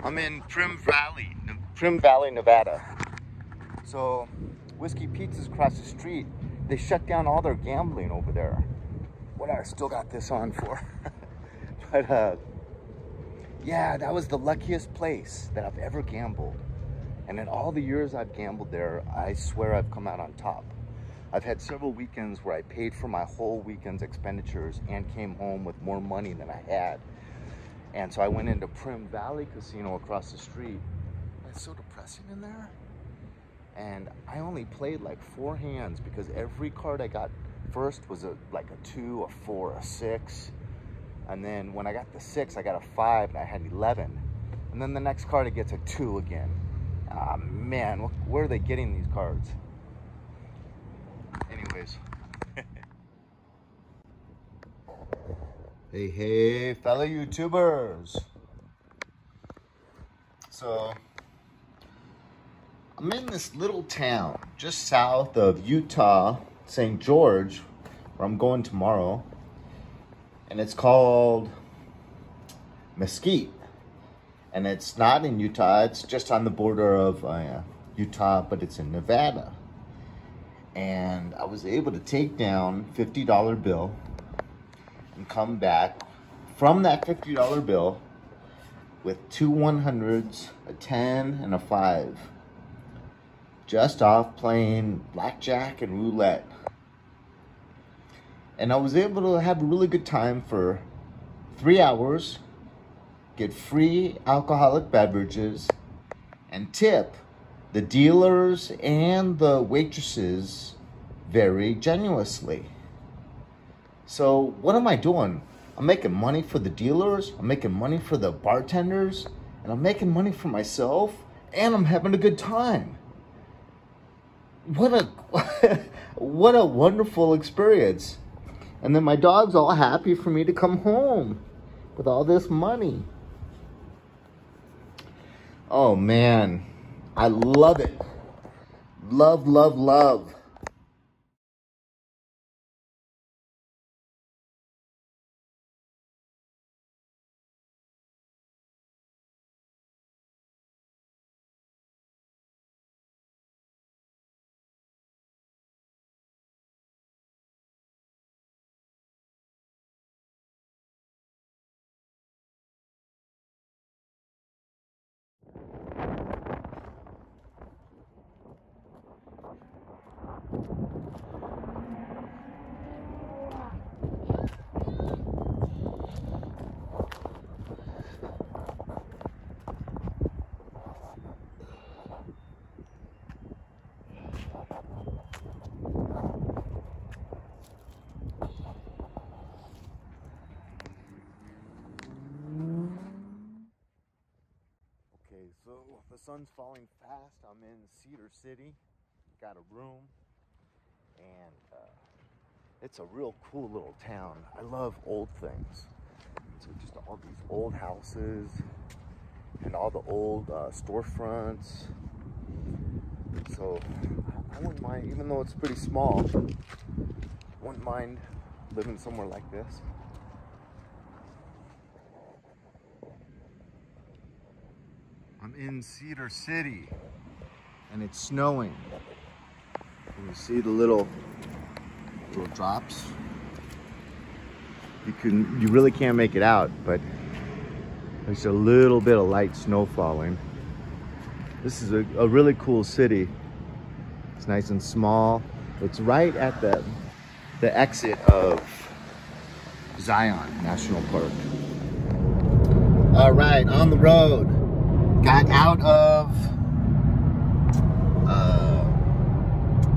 I'm in Primm Valley, Nevada. So, Whiskey Pizza's across the street. They shut down all their gambling over there. What I still got this on for. But, yeah, that was the luckiest place that I've ever gambled. And in all the years I've gambled there, I swear I've come out on top. I've had several weekends where I paid for my whole weekend's expenditures and came home with more money than I had. And so I went into Primm Valley Casino across the street. It's so depressing in there. And I only played like 4 hands because every card I got first was like a 2, a 4, a 6. And then when I got the 6, I got a 5 and I had 11. And then the next card it gets a 2 again. Ah, man, where are they getting these cards? Anyways. Hey, fellow YouTubers. So, I'm in this little town just south of Utah, St. George, where I'm going tomorrow. And it's called Mesquite. And it's not in Utah, it's just on the border of Utah, but it's in Nevada. And I was able to take down a $50 bill and come back from that $50 bill with 2 100s, a 10, and a 5. Just off playing blackjack and roulette. And I was able to have a really good time for 3 hours, get free alcoholic beverages, and tip the dealers and the waitresses very generously. So what am I doing? I'm making money for the dealers, I'm making money for the bartenders, and I'm making money for myself, and I'm having a good time. What a wonderful experience. And then my dog's all happy for me to come home with all this money. Oh man, I love it. Love, love, love. So the sun's falling fast. I'm in Cedar City, got a room, and it's a real cool little town. I love old things. So just all these old houses and all the old storefronts. So I wouldn't mind, even though it's pretty small, wouldn't mind living somewhere like this. I'm in Cedar City, and it's snowing. Can you see the little drops? You really can't make it out, but there's a little bit of light snow falling. This is a really cool city. It's nice and small. It's right at the exit of Zion National Park. All right, on the road. Got out of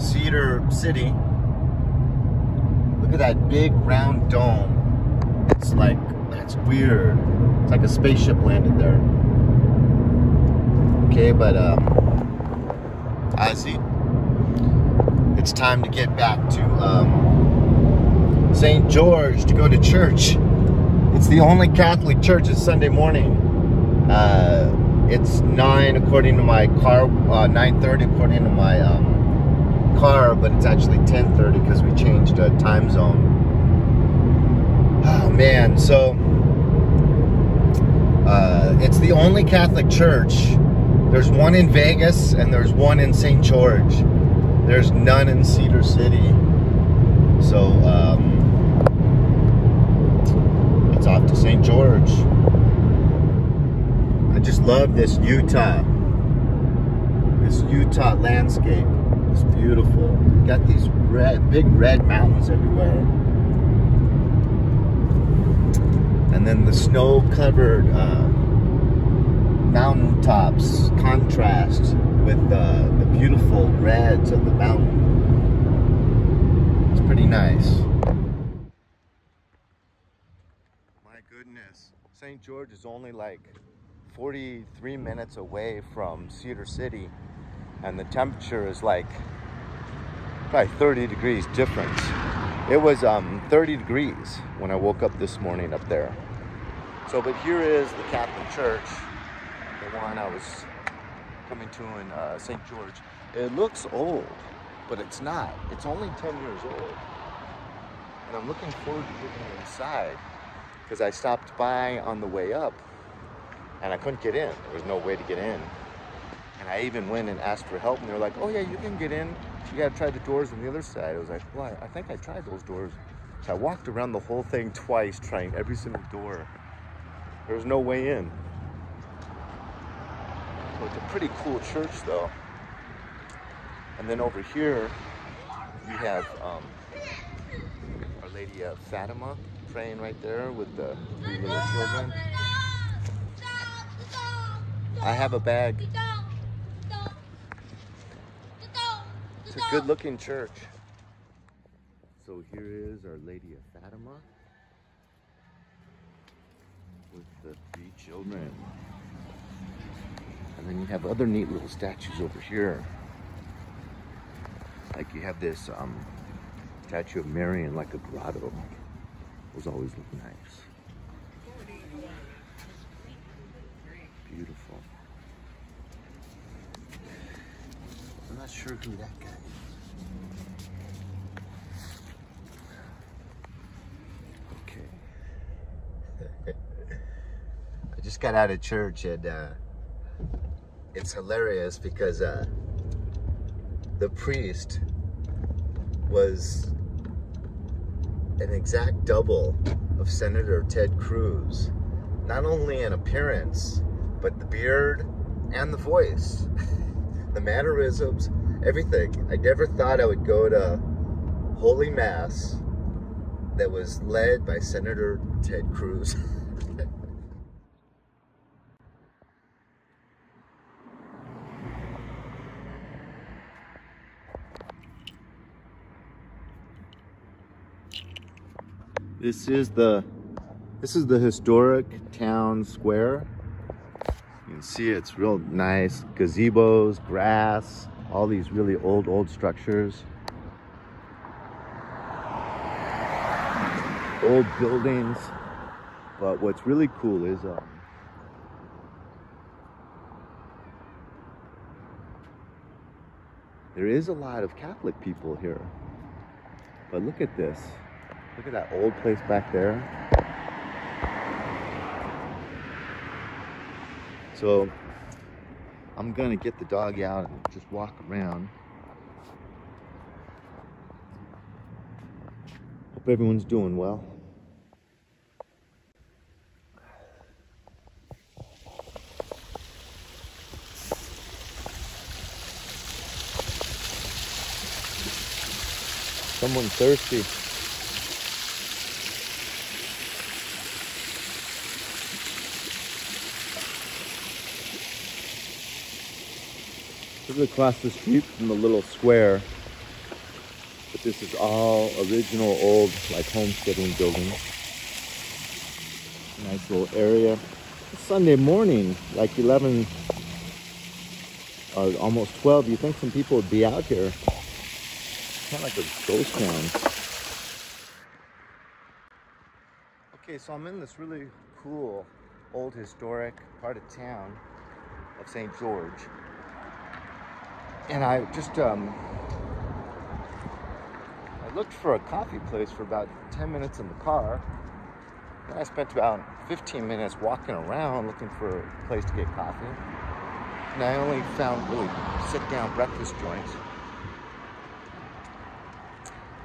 Cedar City. Look at that big round dome. It's like, that's weird. It's like a spaceship landed there. Okay, but I see. It's time to get back to St. George to go to church. It's the only Catholic church. It's Sunday morning. It's 9 according to my car, 9:30 according to my car, but it's actually 10:30 because we changed a time zone. Oh man, so It's the only Catholic church. There's one in Vegas and there's one in St. George. There's none in Cedar City. So it's off to St. George. I just love this Utah landscape. It's beautiful. Got these big red mountains everywhere. And then the snow-covered mountaintops contrast with the beautiful reds of the mountain. It's pretty nice. My goodness. St. George is only like 43 minutes away from Cedar City, and the temperature is like probably 30 degrees difference. It was 30 degrees when I woke up this morning up there. So, but here is the Catholic Church, the one I was coming to in St. George. It looks old, but it's not. It's only 10 years old. And I'm looking forward to getting inside because I stopped by on the way up and I couldn't get in. There was no way to get in. And I even went and asked for help and they were like, oh yeah, you can get in. You gotta try the doors on the other side. I was like, well, I think I tried those doors. So I walked around the whole thing twice, trying every single door. There was no way in. So it's a pretty cool church though. And then over here, we have Our Lady of Fatima praying right there with the 3 little children. I have a bag. It's a good looking church. So here is Our Lady of Fatima with the 3 children. And then you have other neat little statues over here. Like you have this statue of Mary in like a grotto. Those always look nice. Beautiful. I'm not sure who that guy is. Okay. I just got out of church and it's hilarious because the priest was an exact double of Senator Ted Cruz, not only in appearance, but the beard and the voice, the mannerisms, everything. I never thought I would go to Holy Mass that was led by Senator Ted Cruz. This is the historic town square. You can see it's real nice. Gazebos, grass, all these really old structures. Old buildings. But what's really cool is there is a lot of Catholic people here. But look at this. Look at that old place back there. So I'm gonna get the dog out and just walk around. Hope everyone's doing well. Someone's thirsty. This is across the street from the little square, but this is all original old like homesteading buildings. Nice little area. It's Sunday morning, like 11 or almost 12. You think some people would be out here? Kind of like a ghost town. Okay, so I'm in this really cool old historic part of town of St. George. And I just, I looked for a coffee place for about 10 minutes in the car. And I spent about 15 minutes walking around looking for a place to get coffee. And I only found really sit-down breakfast joints.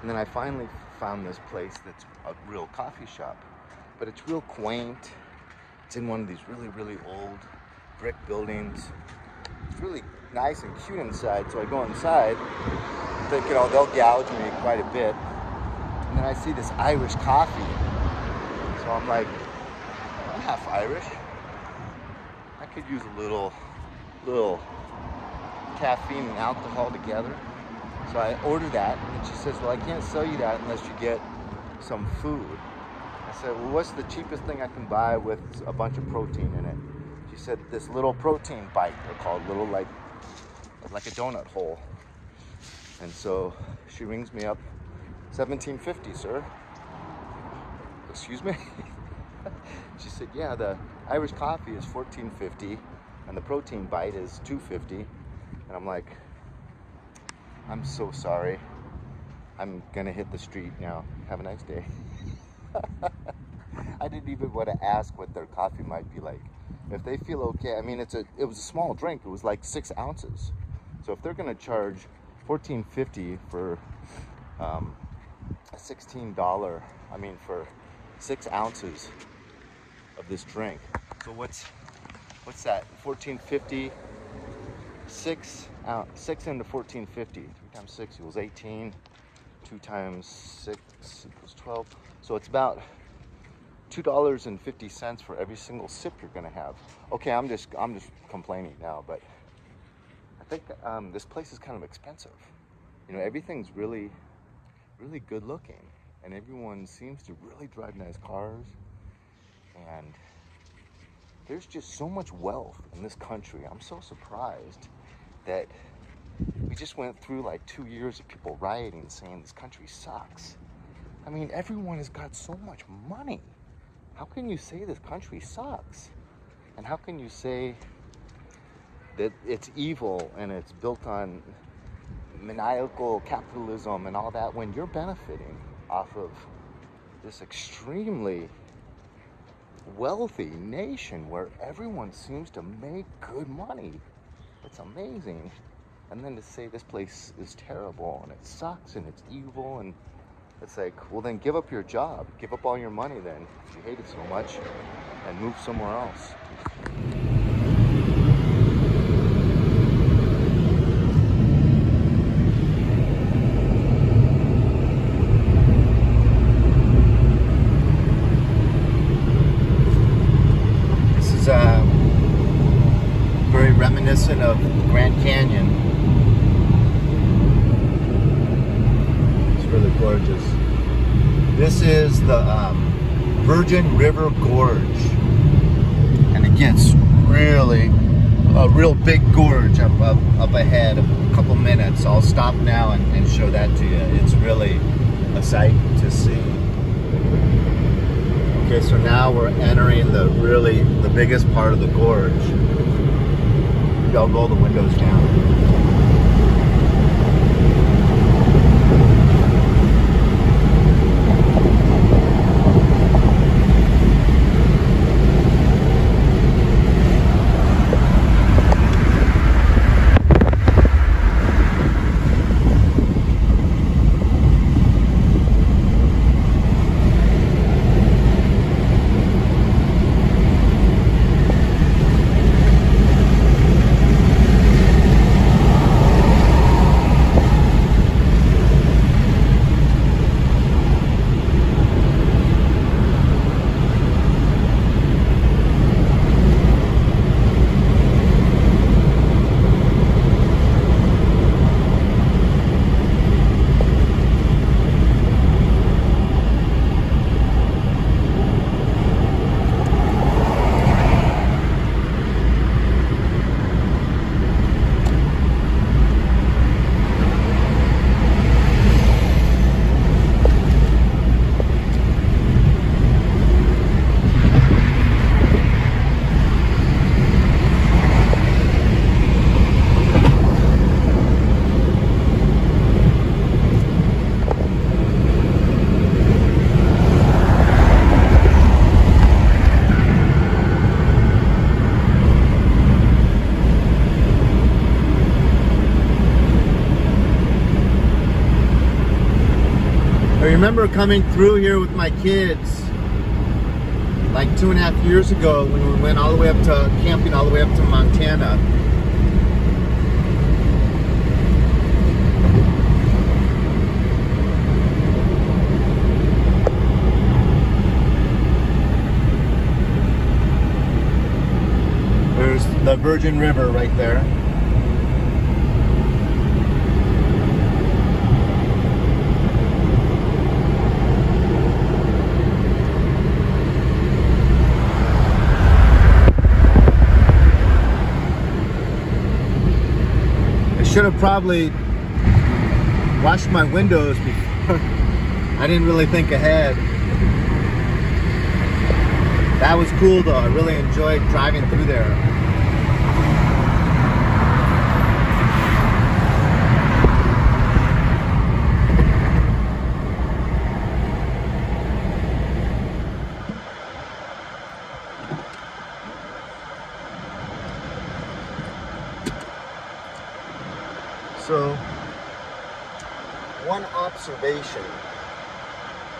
And then I finally found this place that's a real coffee shop. But it's real quaint. It's in one of these really, really old brick buildings. It's really nice and cute inside. So I go inside, thinking, oh, they'll gouge me quite a bit. And then I see this Irish coffee. So I'm like, I'm half Irish. I could use a little caffeine and alcohol together. So I order that, and she says, well, I can't sell you that unless you get some food. I said, well, what's the cheapest thing I can buy with a bunch of protein in it? She said, this little protein bite, they're called, little like a donut hole. And so she rings me up, $17.50, sir. Excuse me? She said, yeah, the Irish coffee is $14.50 and the protein bite is $2.50. And I'm like, I'm so sorry. I'm gonna hit the street now. Have a nice day. I didn't even want to ask what their coffee might be like. If they feel okay, I mean, it was a small drink. It was like 6 ounces. So if they're gonna charge $14.50 for a $16, I mean, for 6 ounces of this drink. So what's that? $14.50. 6 into $14.50. 3 times 6 equals 18. 2 times 6 equals 12. So it's about $2.50 for every single sip you're gonna have. Okay, I'm just complaining now, but I think this place is kind of expensive. You know, everything's really, really good looking, and everyone seems to really drive nice cars, and there's just so much wealth in this country. I'm so surprised that we just went through like 2 years of people rioting and saying this country sucks. I mean, everyone has got so much money. How can you say this country sucks? And how can you say that it's evil and it's built on maniacal capitalism and all that when you're benefiting off of this extremely wealthy nation where everyone seems to make good money? It's amazing. And then to say this place is terrible and it sucks and it's evil, and it's like, well, then give up your job, give up all your money then, if you hate it so much, and move somewhere else. This is very reminiscent of Grand Canyon. Really gorgeous. This is the Virgin River Gorge, and it gets really a real big gorge up ahead. A couple minutes. I'll stop now and show that to you. It's really a sight to see. Okay, so now we're entering the biggest part of the gorge. I'll roll the windows down. I remember coming through here with my kids like 2.5 years ago when we went all the way up to camping, all the way up to Montana. There's the Virgin River right there. Should have probably washed my windows before. I didn't really think ahead. That was cool though. I really enjoyed driving through there. So, one observation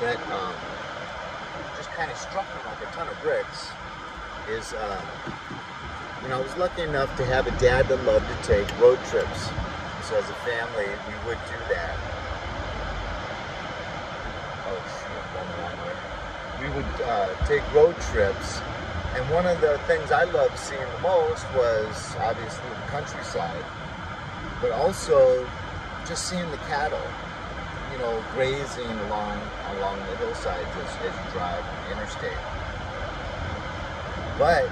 that just kind of struck me like a ton of bricks is, you know, I was lucky enough to have a dad that loved to take road trips. So as a family, we would do that. Oh shoot, going the wrong way. We would take road trips, and one of the things I loved seeing the most was obviously the countryside. But also just seeing the cattle, you know, grazing along the hillsides as you drive on the interstate. But,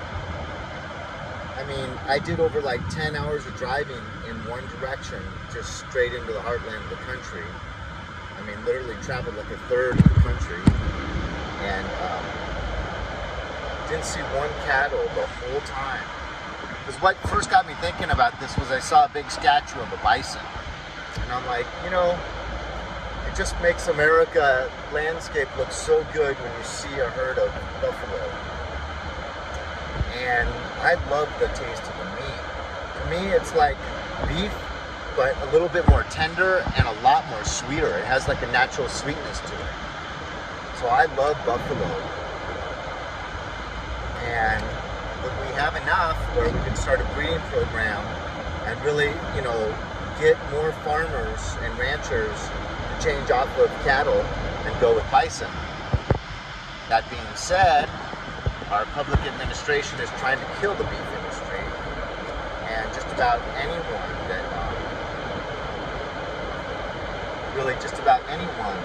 I mean, I did over like 10 hours of driving in one direction, just straight into the heartland of the country. I mean, literally traveled like a third of the country, and didn't see one cattle the whole time. Because what first got me thinking about this was I saw a big statue of a bison. And I'm like, you know, it just makes America landscape look so good when you see a herd of buffalo. And I love the taste of the meat. To me, it's like beef, but a little bit more tender and a lot more sweeter. It has like a natural sweetness to it. So I love buffalo. And we have enough where we can start a breeding program and really, you know, get more farmers and ranchers to change off of cattle and go with bison. That being said, our public administration is trying to kill the beef industry, and just about anyone that, really just about anyone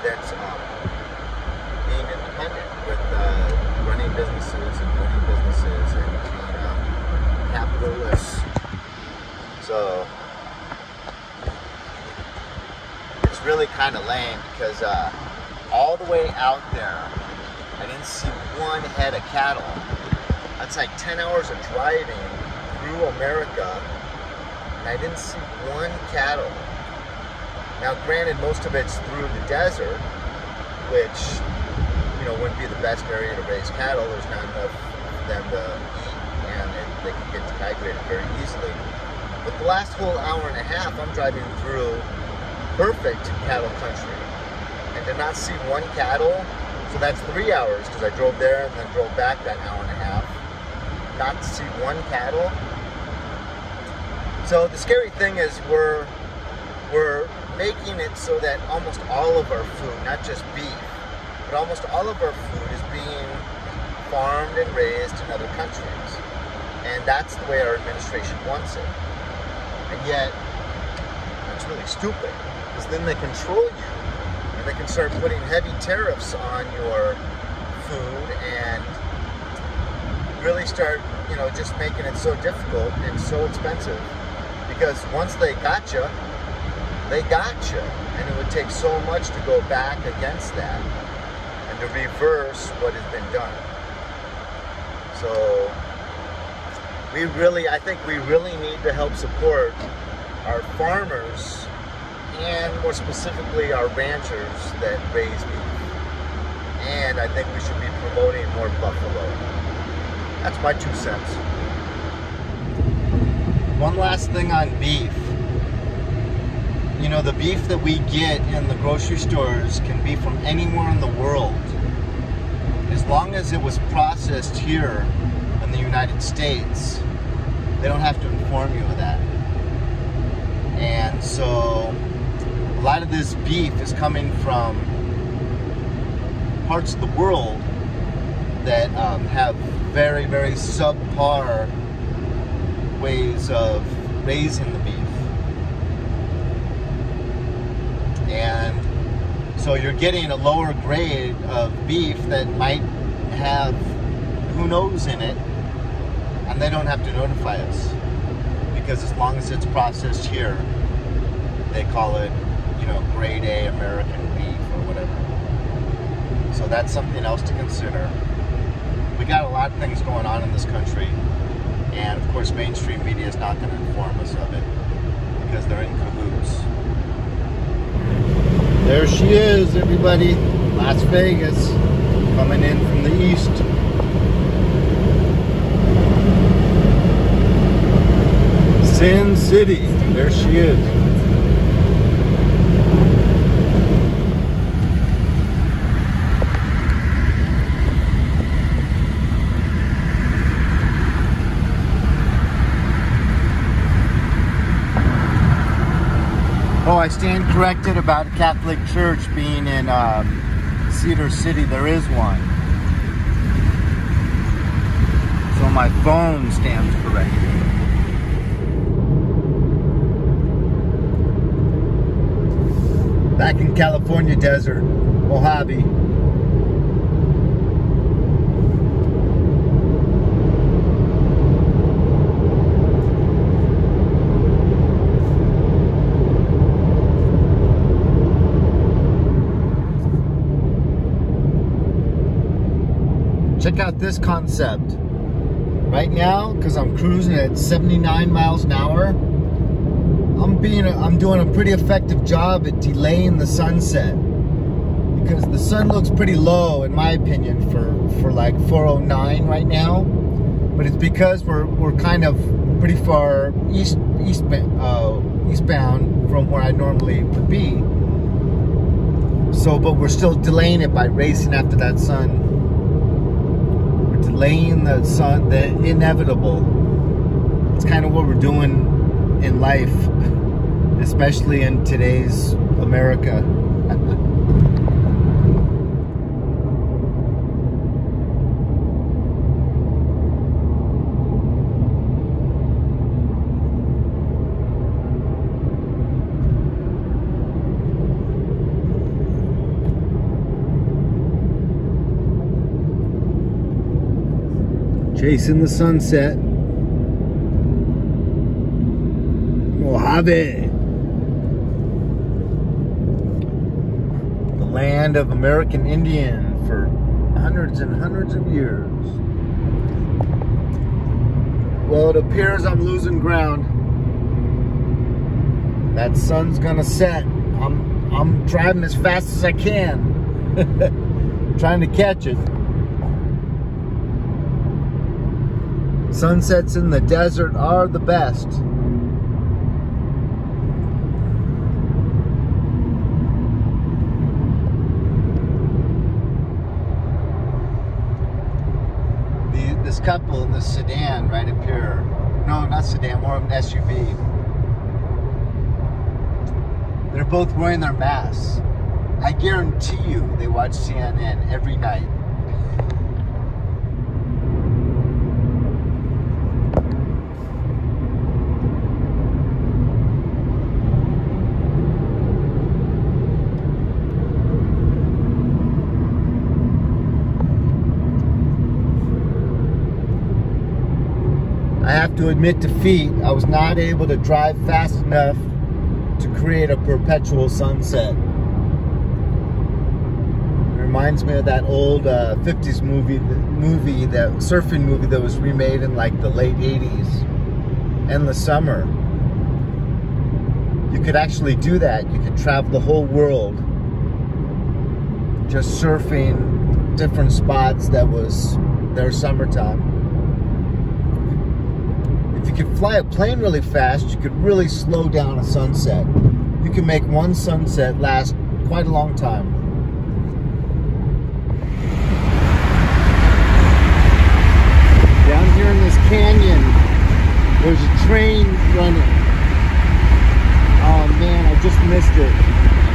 that's being independent with running businesses and owning businesses and being capitalists. So it's really kind of lame because all the way out there, I didn't see one head of cattle. That's like 10 hours of driving through America, and I didn't see one cattle. Now, granted, most of it's through the desert, which, you know, wouldn't be the best area to raise cattle. There's not enough for them to eat, and they can get dehydrated very easily. But the last whole hour and a half, I'm driving through perfect cattle country, and to not see one cattle, so that's 3 hours, because I drove there and then drove back that hour and a half, not to see one cattle. So the scary thing is we're making it so that almost all of our food, not just beef, but almost all of our food is being farmed and raised in other countries. And that's the way our administration wants it. And yet, it's really stupid, because then they control you, and they can start putting heavy tariffs on your food and really start, you know, just making it so difficult and so expensive. Because once they got you, and it would take so much to go back against that and to reverse what has been done. So I think we really need to help support our farmers, and more specifically our ranchers that raise beef. And I think we should be promoting more buffalo. That's my 2 cents. One last thing on beef. You you know, the beef that we get in the grocery stores can be from anywhere in the world. As long as it was processed here in the United States, they don't have to inform you of that. And so a lot of this beef is coming from parts of the world that have very, very subpar ways of raising the beef. And so you're getting a lower grade of beef that might have who knows in it, and they don't have to notify us, because as long as it's processed here, they call it, you know, grade A American beef or whatever. So that's something else to consider. We got a lot of things going on in this country, and of course mainstream media is not going to inform us of it because they're in cahoots. There she is, everybody. Las Vegas, coming in from the east. Sin City, there she is. Oh, I stand corrected about a Catholic church being in Cedar City. There is one. So my phone stands corrected. Back in California desert, Mojave. Check out this concept. Right now, because I'm cruising at 79 miles an hour, I'm doing a pretty effective job at delaying the sunset, because the sun looks pretty low, in my opinion, for like 4:09 right now. But it's because we're kind of pretty far eastbound from where I normally would be. So, but we're still delaying it by racing after that sun. We're delaying the sun, the inevitable. It's kind of what we're doing in life, especially in today's America. Chasing the sunset. Mojave. The land of American Indian for hundreds and hundreds of years. Well, it appears I'm losing ground. That sun's gonna set. I'm driving as fast as I can. Trying to catch it. Sunsets in the desert are the best. This couple in the sedan right up here. No, not sedan, more of an SUV. They're both wearing their masks. I guarantee you they watch CNN every night. I have to admit defeat. I was not able to drive fast enough to create a perpetual sunset. It reminds me of that old 50s movie, that surfing movie that was remade in like the late 80s. Endless Summer. You could actually do that. You could travel the whole world just surfing different spots that was their summertime. If you could fly a plane really fast, you could really slow down a sunset. You You can make one sunset last quite a long time. Down here in this canyon, there's a train running. Oh man, I just missed it.